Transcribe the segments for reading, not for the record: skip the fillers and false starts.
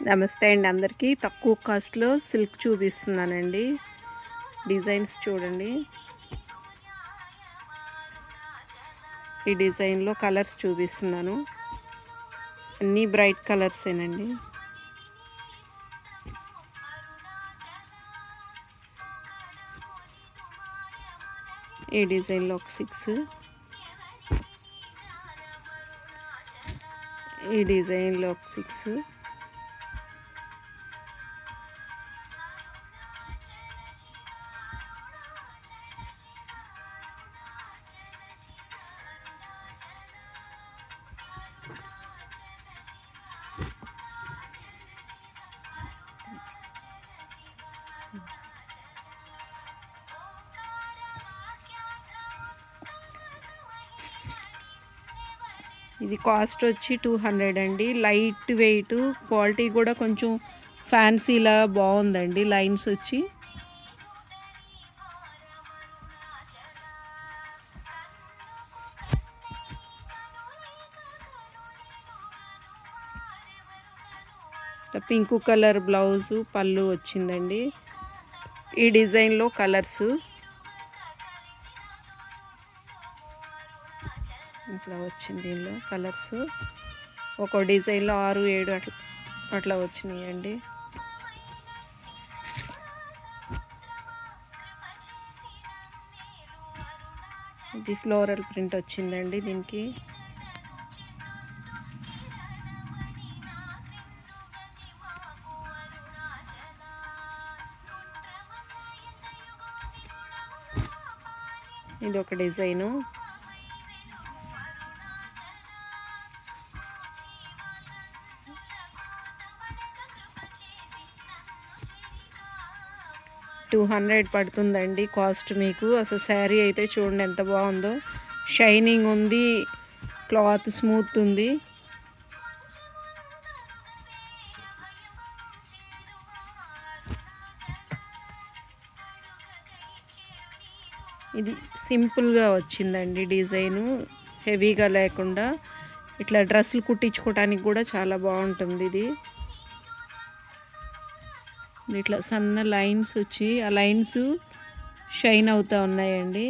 నమస్తే అండి అందరికీ. తక్కువ కాస్ట్లో సిల్క్ చూపిస్తున్నానండి. డిజైన్స్ చూడండి. ఈ డిజైన్లో కలర్స్ చూపిస్తున్నాను. అన్నీ బ్రైట్ కలర్సేనండి. ఈ డిజైన్లో ఒక 6, ఈ డిజైన్లో ఒక 6, ఇది కాస్ట్ వచ్చి 200 అండి. లైట్ వెయిట్, క్వాలిటీ కూడా కొంచెం ఫ్యాన్సీలా బాగుందండి. లైన్స్ వచ్చి పింక్ కలర్ బ్లౌజు, పళ్ళు వచ్చిందండి. ఈ డిజైన్లో కలర్స్ ఇట్లా వచ్చింది. దీనిలో కలర్స్ ఒక డిజైన్లో 6, 7 అట్లా వచ్చినాయండి. ఇది ఫ్లోరల్ ప్రింట్ వచ్చిందండి. దీనికి ఇది ఒక డిజైను. $200 పడుతుందండి కాస్ట్ మీకు. అసలు శారీ అయితే చూడండి ఎంత బాగుందో. షైనింగ్ ఉంది, క్లాత్ స్మూత్ ఉంది. ఇది సింపుల్గా వచ్చిందండి డిజైను, హెవీగా లేకుండా. ఇట్లా డ్రెస్సులు కుట్టించుకోవడానికి కూడా చాలా బాగుంటుంది ఇది. ఇట్లా సన్న లైన్స్ వచ్చి ఆ లైన్స్ షైన్ అవుతూ ఉన్నాయండి.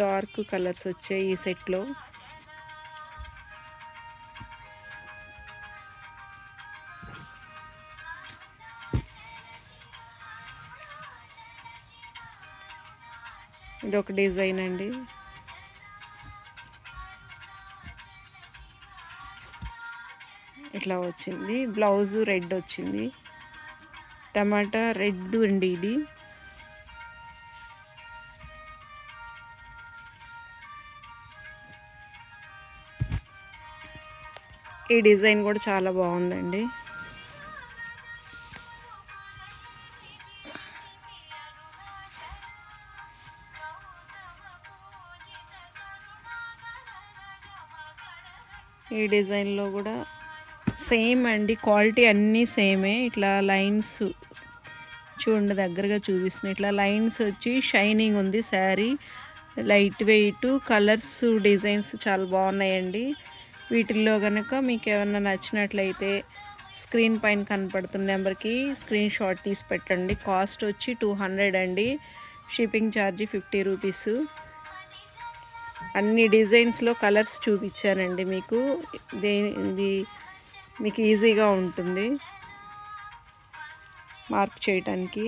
డార్క్ కలర్స్ వచ్చాయి ఈ సెట్లో. ఇది ఒక డిజైన్ అండి. ఇట్లా వచ్చింది. బ్లౌజు రెడ్ వచ్చింది, టమాటా రెడ్ అండి ఇది. ఈ డిజైన్ కూడా చాలా బాగుందండి. ఈ డిజైన్లో కూడా సేమ్ అండి, క్వాలిటీ అన్నీ సేమే. ఇట్లా లైన్స్ చూడండి, దగ్గరగా చూపిస్తున్నాయి. ఇట్లా లైన్స్ వచ్చి షైనింగ్ ఉంది sari. Light weight, colours, designs చాలా బాగున్నాయండి. వీటిల్లో కనుక మీకు ఏమన్నా నచ్చినట్లయితే స్క్రీన్ పైన కనపడుతున్న నెంబర్కి స్క్రీన్ షాట్ తీసి పెట్టండి. కాస్ట్ వచ్చి 200 అండి. Shipping charge 50 rupees. అన్ని డిజైన్స్లో కలర్స్ చూపించానండి మీకు. ఇది మీకు ఈజీగా ఉంటుంది మార్క్ చేయటానికి.